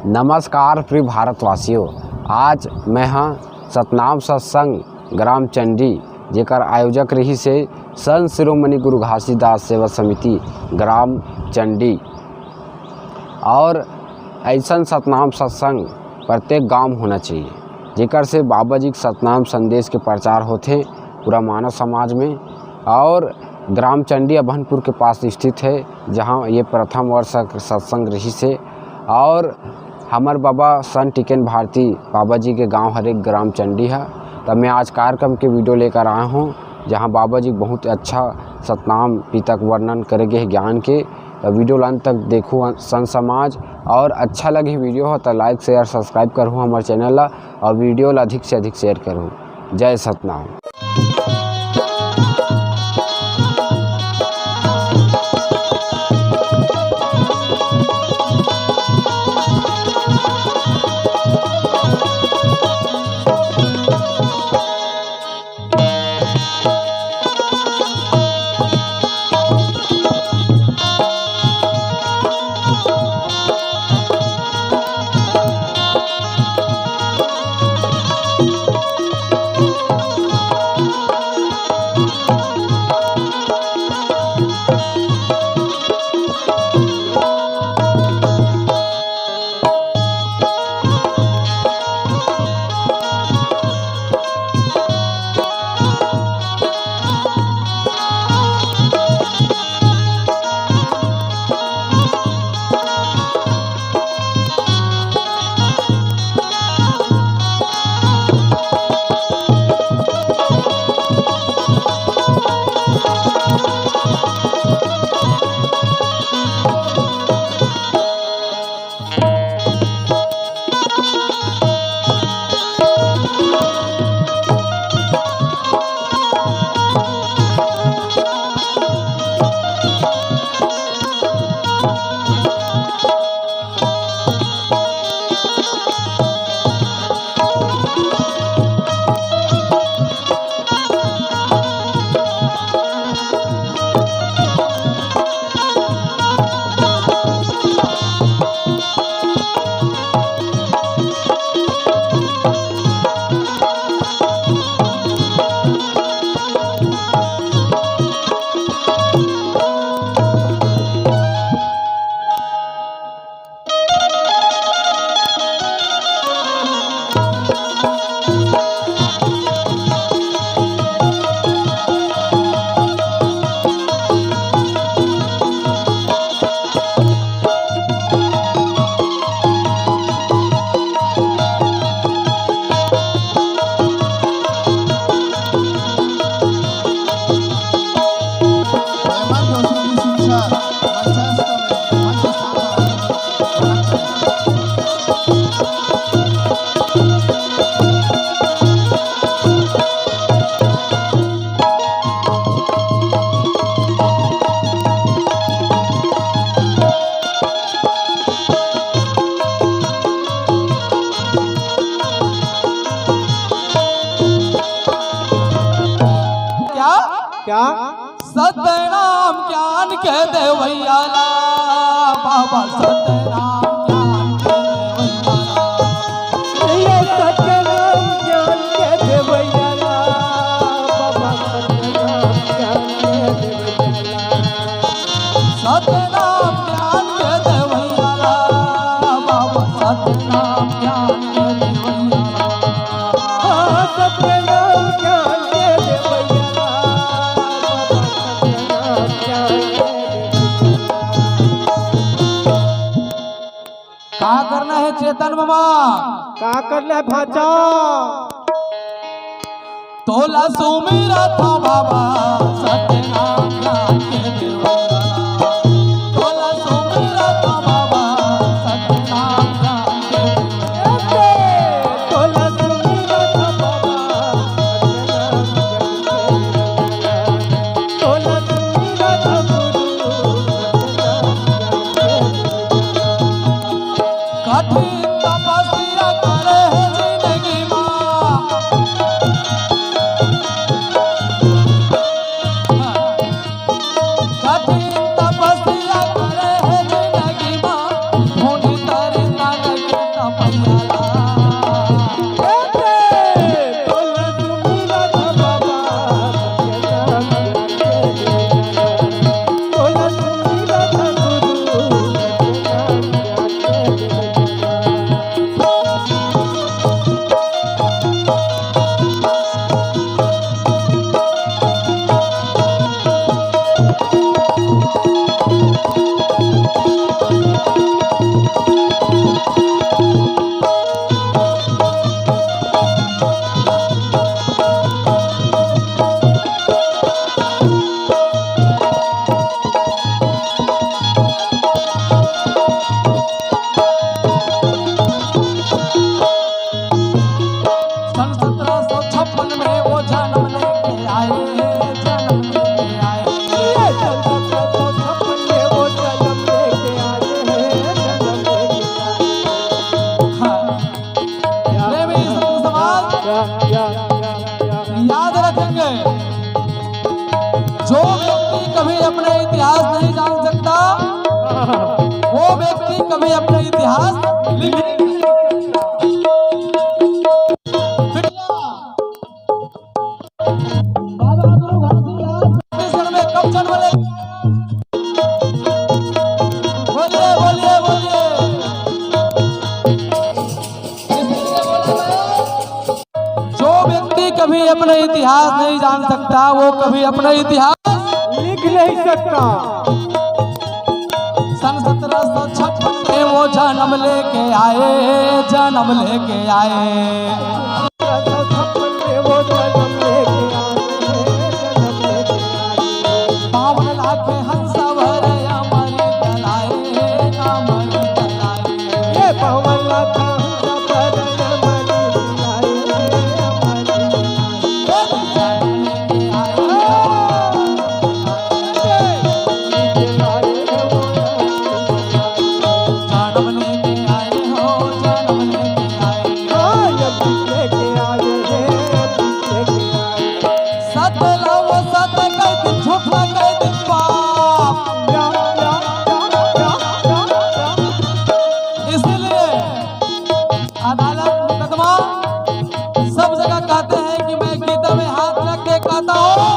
नमस्कार प्रिय भारतवासियों। आज मैं हाँ सतनाम सत्संग ग्राम चंडी जेकर आयोजक रही से संत शिरोमणि गुरु घासीदास सेवा समिति ग्राम चंडी और ऐसा सतनाम सत्संग प्रत्येक गांव होना चाहिए जेकर से बाबा जी के सतनाम संदेश के प्रचार होते पूरा मानव समाज में। और ग्राम चंडी अभनपुर के पास स्थित है जहां ये प्रथम वर्ष सत्संग रही से। और हमार बाबा संत टिकन भारती बाबा जी के गांव हर एक ग्राम चंडी है। तब मैं आज कार्यक्रम के वीडियो लेकर आया हूं जहां बाबा जी बहुत अच्छा सतनाम पितक वर्णन करेंगे ज्ञान के। तो वीडियो अंत तक देखो संत समाज, और अच्छा लगे वीडियो हो तो लाइक शेयर सब्सक्राइब करूँ हमारे चैनल ला, और वीडियो ला अधिक से अधिक शेयर करूँ। जय सतनाम। क्या सतनाम ज्ञान के देवैया बाबा सतनाम ज्ञान के देवैया बाबा सतनाम ज्ञान के देवैया बाबा सतनाम ज्ञान के देवैया सतनाम ज्ञान के देवैया। क्या करना है चेतन मामा? का करना है भाचा? तोला सुमिरा था बाबा सतनाम ज्ञान के देवैया। तोला सुमिरा था बाबा सतनाम ज्ञान के देवैया। तोला सुमिरा था बाबा तोला सुमिरा था गुरु कठिन तपस्या करे है जिंदगी माँ। कठिन तपस्या करे है जिंदगी माँ। ढूंढी तारे तारे सन 1756 में वो जन्म लेके आए, जन्म लेके आए। हाँ, प्रेमी संत समाज याद रखेंगे, जो व्यक्ति कभी अपने इतिहास नहीं जान सकता, वो व्यक्ति कभी अपने इतिहास लिख नहीं सकता। बाबा गुरु घासीदास छत्तीसगढ़ में कब जन्म ले? बोलिए बोलिए बोलिए। जो व्यक्ति कभी अपने इतिहास नहीं जान सकता, वो कभी अपना इतिहास लिख नहीं सकता। सन 1756 में वो जन्म लेके आए, जन्म लेके आए। बावन लाख हंस भरे अमर कलाए, अमर कलाए। जन्म लेके आए हो, जन्म लेके आए। सत्य लाओ सत्य कहते, झूठ ना कहते पाप। इसलिए अदालत मुकदमा सब जगह कहते हैं कि मैं गीता में हाथ रख के कहता हूँ,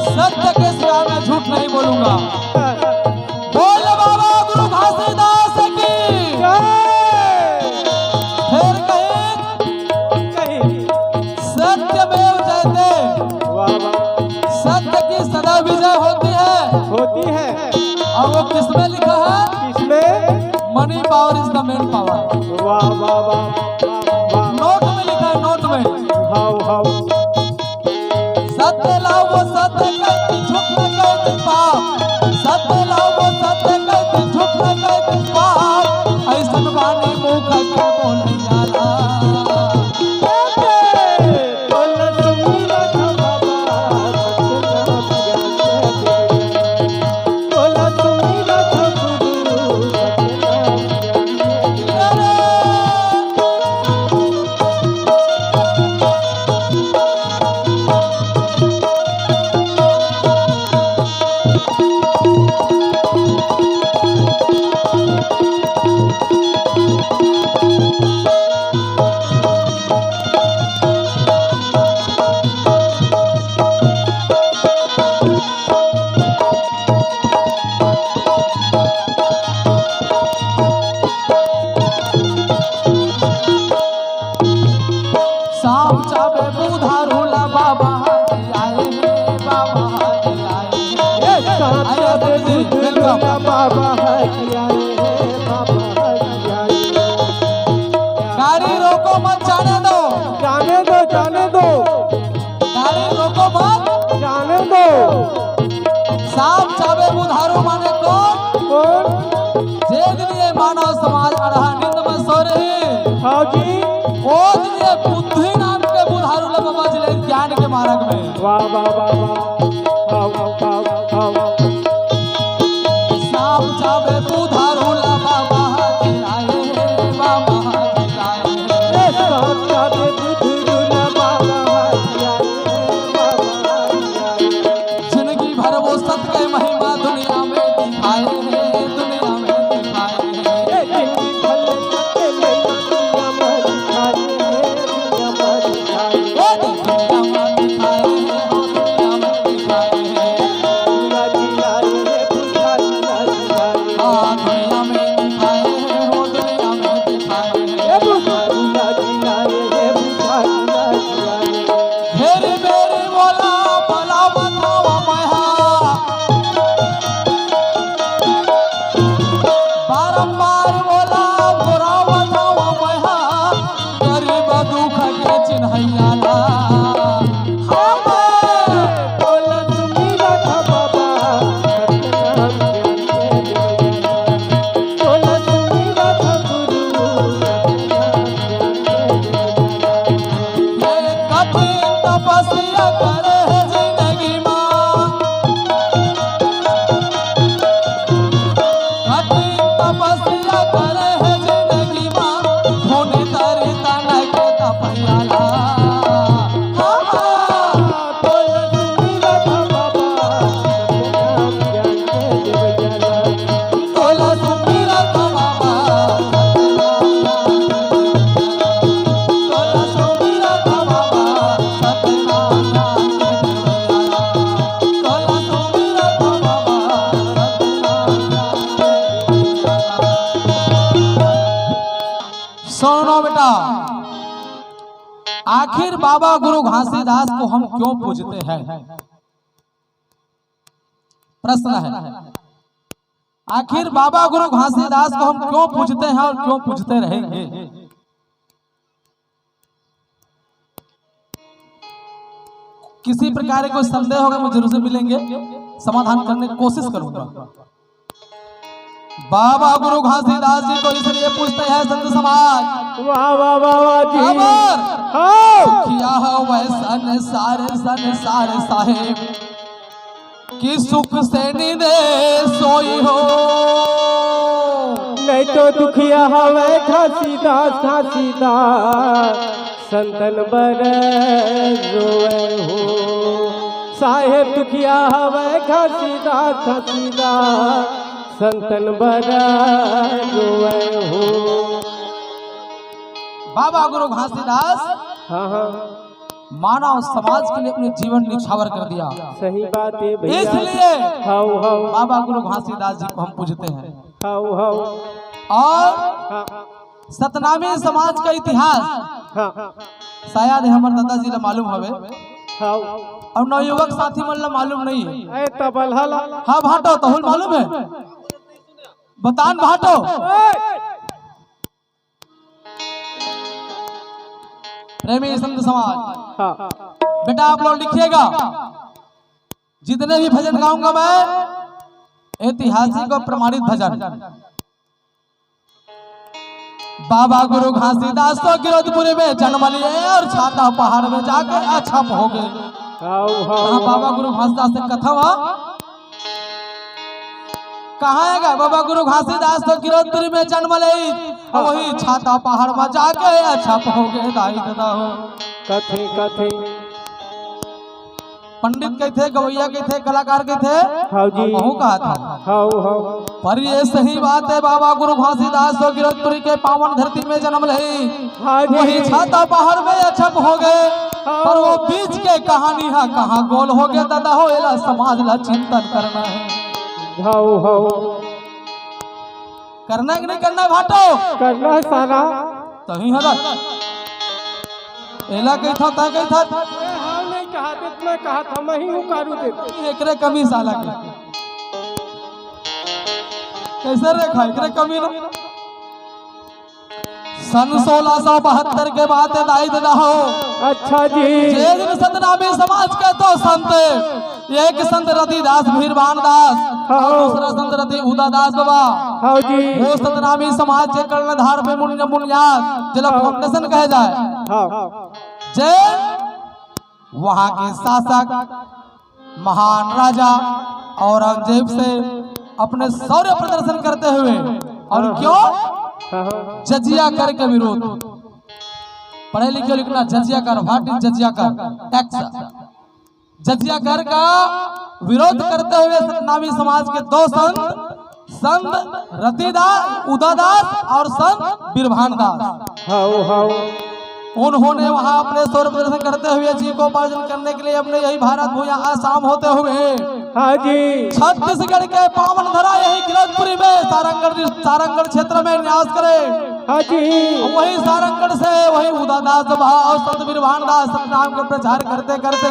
सत्य के सिवा मैं झूठ नहीं बोलूंगा। बोल बाबा गुरु घासीदास की। फिर कहीं सत्यमेव जयते, सत्य की सदा विजय होती है। और वो किसमें लिखा है? Money power is the main power. Note में लिखा है, नोट में। सत्य लाओ वो सत्य कहते, झूठ न कहते पाप। सत्य लाओ वो सत्य कहते, झूठ न कहते पाप। ऐसन वाणी मुख के बोलिया ला। शाम चाबे बुधारूला बाबा हाजी आए हैं, बाबा हाजी आए हैं। आइए दीदी, वेलकम। गाड़ी रोको मत, जाने दो। गाड़ी रोको मत, जाने दो। शाम चाबे बुधारू माने कौन? जे दिए मानव समाज अड़हा निंद में सो रही। हाँ जी। ओ दिए बुद्धि नाम के बुधारू लग बजले ज्ञान के मार्ग में। वाह वाह वाह वाह। शाम चाबे बुधारू ला बाबा हाजी आए हैं, बाबा हाजी आए हैं। जिंदगी भर वो सत्य के महिमा दुनिया में दिखाए हैं, दुनिया में दिखाए हैं। सुनो बेटा, आखिर बाबा गुरु घासीदास को हम क्यों पूजते हैं? प्रश्न है, आखिर बाबा गुरु घासीदास को हम क्यों पूजते हैं और क्यों पूजते रहेंगे? किसी प्रकार का कोई संदेह होगा मुझे जरूर से मिलेंगे, समाधान करने की कोशिश करूंगा। बाबा गुरु घासीदास जी को इसलिए पूछते हैं संत समाज, वाह वाह वाह वाह जी। खबर हाँ। सुखिया हो वह संसार साहेब कि सुख से नींदे सोई हो, नहीं तो दुखिया हवे घासीदास घासीदास संतन बर रोए हो। साहेब दुखिया हवे घासीदास घासीदास संतन बर रोए हो। बाबा गुरु घासीदास हाँ हाँ मानव समाज के लिए अपने जीवन निछावर कर दिया, सही बात है भैया। इसलिए हाउ हाउ बाबा गुरु घासीदास जी को हम पूजते हैं। हाउ हाउ और हाँ सतनामी समाज का इतिहास हाँ शायद हमारे दादाजी ला मालूम हवे हाउ और नवयुवक साथी मन ला मालूम नहीं है। ए तबल हला हाँ भाटो तहुल मालूम है, बतान भाटो। प्रेमी संत समाज, हाँ बेटा आप लोग लिखिएगा, जितने भी भजन गाऊंगा मैं ऐतिहासिक और प्रमाणित भजन। बाबा गुरु घासीदास तो गिरधपुरी में जन्म लिए और छाता पहाड़ में जाके अच्छा हो गए। हाउ कहाँ हाउ बाबा गुरु घासीदास से कथा हुआ, कहाँ है बाबा गुरु घासीदास तो गिरधपुरी में जन्म ले, वही छाता पहाड़ में जाके अच्छा हो गए। दाई दादा हो कथे कथे पंडित के थे, गवैया के थे, कलाकार के थे, हाउ जी बहु कहा था। हाउ हाउ पर ये सही बात है, बाबा गुरु घासीदास तो गिरधपुरी के पावन धरती में जन्म ले, हाँ वही जी छाता पहाड़ में अछप हो गए। पर वो बीच के कहानी है कहाँ गोल हो गया दादा हो, एला समाज ला चिंतन करना है। हाउ हाउ करना कि नहीं करना भाटो? करना है सारा तही है एला कही था ता कही था, हाँ नहीं कहा था, मैं कहा था मैं ही हूँ कारू दे एकरे कमी साला के कैसे रेखा एकरे कमी ना। सन 1672 के बाद दाई दादा हो, अच्छा जी जे दिन सतनामी समाज के तो संत, एक संत रतिदास भीरवान दास और दूसरा संत रति उदादास बाबा। हाउ जी वो सतनामी समाज के कर्णधार पे बुनियाद जिला फाउंडेशन कहे जाए, हाँ जे वहां के शासक महान राजा औरंगजेब से अपने शौर्य प्रदर्शन करते हुए, और क्यों हाँ जजिया कर के विरोध, पढ़े लिखे लिखना जजिया कर, व्हाट इज जजिया कर, टैक्स जजिया कर का विरोध करते हुए सतनामी समाज के दो संत रतिदास उदादास और संत बीरभान दास, हाउ हाउ उन्होंने वहां अपने शौर्य प्रदर्शन करते हुए जीविकोपार्जन करने के लिए अपने यही भारत भूया आसाम होते हुए हाँ जी छत्तीसगढ़ के पावन धरा यही गिरधपुरी में सारंगढ़ क्षेत्र में न्यास करे। हाँ जी वही सारंगढ़ से वही उदादास बाबा और संत बीरभान दास सतनाम का प्रचार करते करते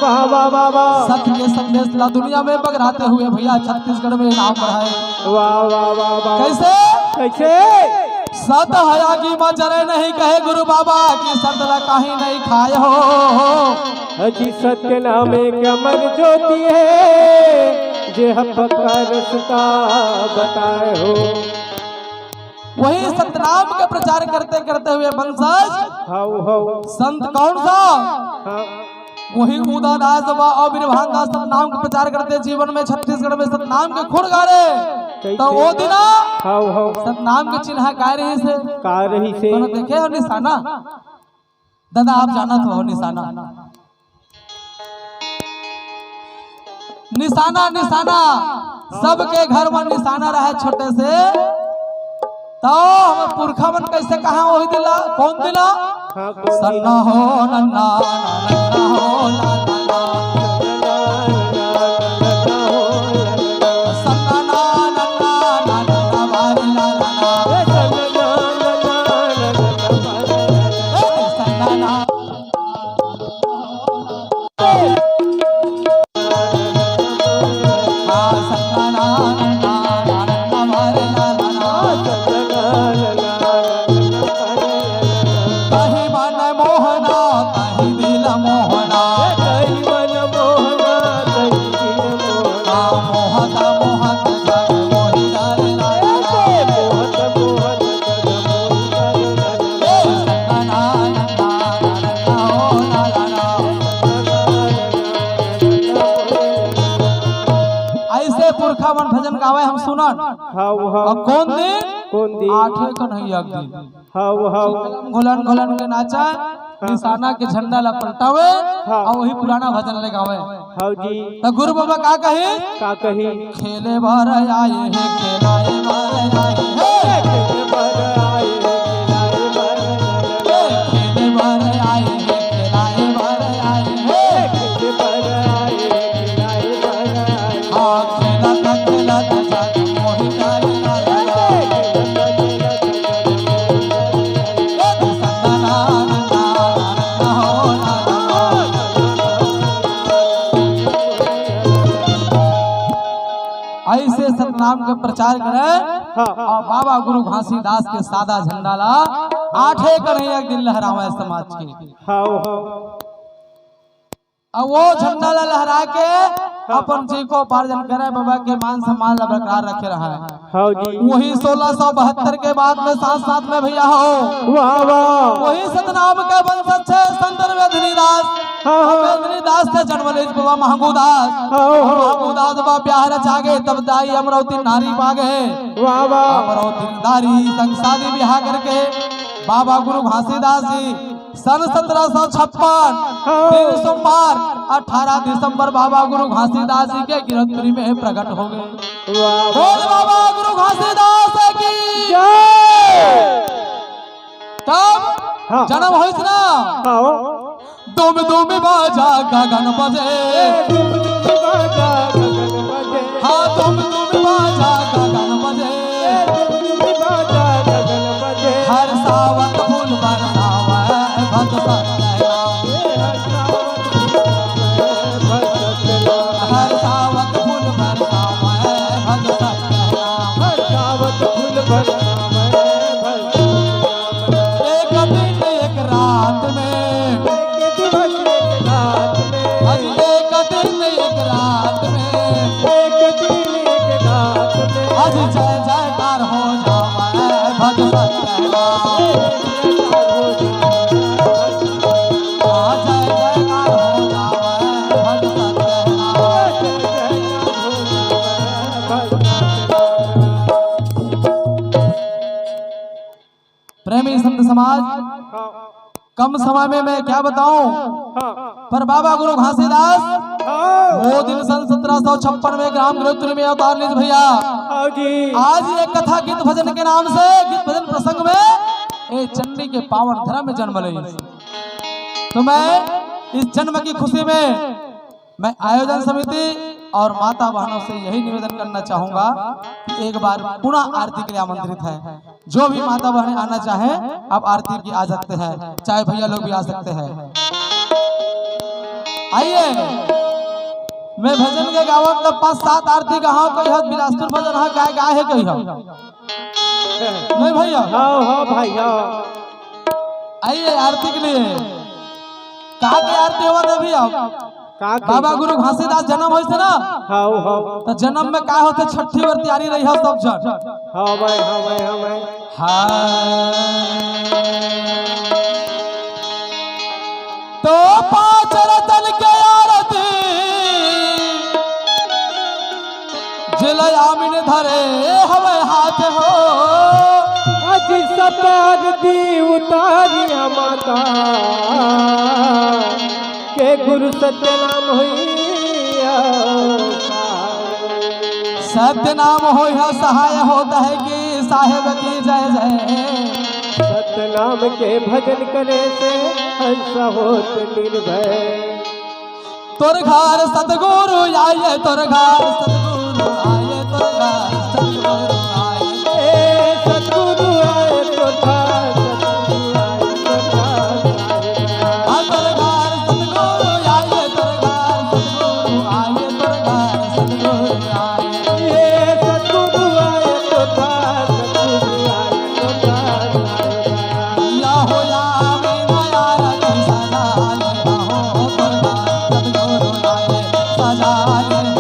वाह वाह वाह वाह सत्य के संदेश ला दुनिया में बगराते हुए भैया छत्तीसगढ़ में नाम बढ़ाए। वाह वाह वाह वाह कैसे कैसे सत हया की माँ जरे नहीं कहे गुरु बाबा की सतला कहीं नहीं खाए हो। अजी सत्य नाम एक अमर ज्योति है, जे पक्का रस्ता बताए हो। वही सतनाम के प्रचार करते करते हुए वंशज हाउ हाउ संत कौन सा, हाँ वही उदादास बाबा और बीरभान दास सतनाम का प्रचार करते जीवन में छत्तीसगढ़ में सतनाम के खुड़ गारे। तो वो दिना हाउ हाउ सतनाम के चिन्ह का रही से का रही से तो देखे हो निशाना, दादा आप जाना तो हो निशाना, निशाना निशाना सबके घर में निशाना रहे छोटे से। तो हम पुरखा मन कैसे कहा वही दिला, कौन दिला, हाँ कौन सन्ना हो नन्ना नन्ना हो नन्ना सन्ना ना नन्ना नन्ना बारी ना नन्ना हाउ और कौन दिन कौन दी 8 कन्हैया के दिन हाउ घुलन घुलन के नाचा निशाना के झंडा ला पलटावे और वही पुराना भजन लगावे। हाउ जी तो गुरु बाबा का कही का कही खेले बार आए हैं खेलाए बार आए हैं खेले बार आए खेले बार आए हैं खेलाए बार आए हैं खेले बार आए हाँ खेला था जादू मोहि डाले ऐसे सतनाम के प्रचार करे और बाबा गुरु घासीदास के सादा झंडा ला 8 कन्हैया के दिन लहरावे समाज के। हाउ और वो झंडा ला लहरा के अपन जी को उपार्जन करे बाबा के मान सम्मान ला बरकरार रखे रहा है। हाउ जी वही 1672 के बाद में साथ में भैया हो वाह वाह वही सतनाम के वंशज है संत वेदनीदास वेदनीदास के जन्म ले बाबा महंगूदास महंगूदास बाबा ब्याह रचा गए तब दाई अमरावती नारी पागे वाह वाह अमरावती नारी संग शादी ब्याह करके बाबा गुरु घासीदास जी सन 1756 दिन सोमवार 18 दिसंबर बाबा गुरु घासीदास जी के गिरफ्तारी में प्रकट हो गए। बोल बाबा गुरु घासीदास की तब जन्म हो ना दुम दुम बाजा गगन बजे हाँ दुम दुम बाजा गगन बजे हर सावन फूल बरसावे भक्त हर सावन फूल बरसावे भक्त एक दिन एक रात में आज एक दिन एक रात में आज जय जयकार हो जावे भक्त प्रेमी संत समाज कम समय में मैं क्या बताऊं पर बाबा गुरु घासीदास वो दिन सन 1756 में ग्राम गिरफ्तारी में अवतार लीज भैया आज ये कथा गीत भजन के नाम से गीत भजन प्रसंग में ए चंडी के पावन धर्म में जन्म ले। तो मैं इस जन्म की खुशी में मैं आयोजन समिति और माता बहनों से यही निवेदन करना चाहूंगा कि एक बार पुनः आरती के लिए आमंत्रित है। जो भी माता बहनें आना चाहें आप आरती की आ सकते हैं चाहे भैया लोग भी आ सकते हैं। आइए मैं भजन के गावत तब 5-7 आरती कहा कोई हद बिलासपुर भजन है गाय गाय है कही नहीं भैया भाई आइए आरती के लिए कहा की आरती हुआ था भैया बाबा गुरु घासीदास जन्म हो ना तो जन्म में का होते छठी बार तैयारी रही है सब जन तो 5 रतन के आरती जिलयामिन धरे हवे हाथ हो आज सतारती उतारिया माता के गुरु सत्यनाम होइया सत्यनाम हो सहाय होता है कि साहेब की जय जय सतनाम के भजन करे से हंस होत निर्भय तोर घर सतगुरु आए तोर घर सतगुरु आए तोर घर सतगुरु आए सतगुरु आए तो था सजा ले हो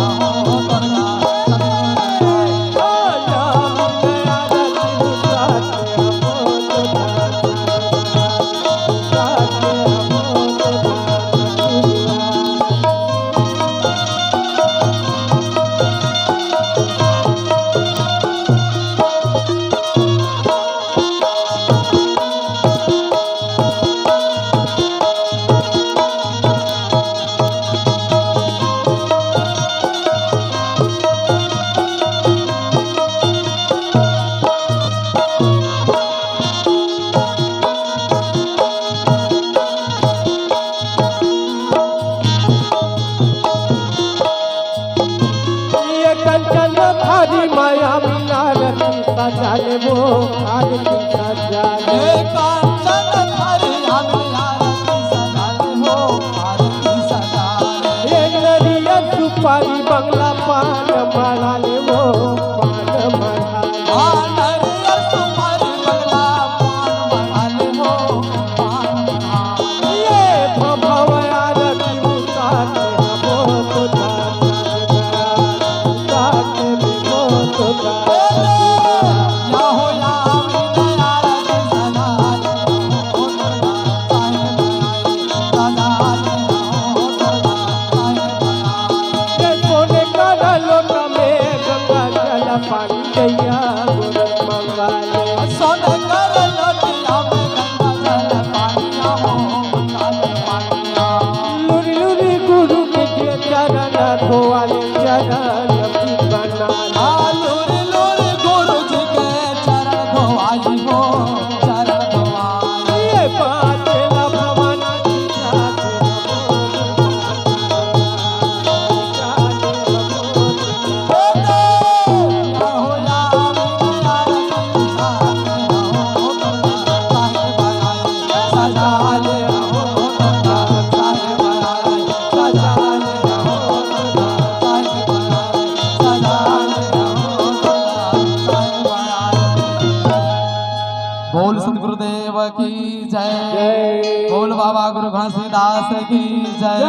बोल सतगुरुदेव की जय। जय बोल बाबा गुरु घासीदास की जय।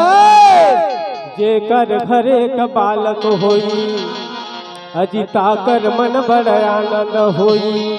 जेकर घरे क बालक होई अजिता कर मन बड़ आनंद होई।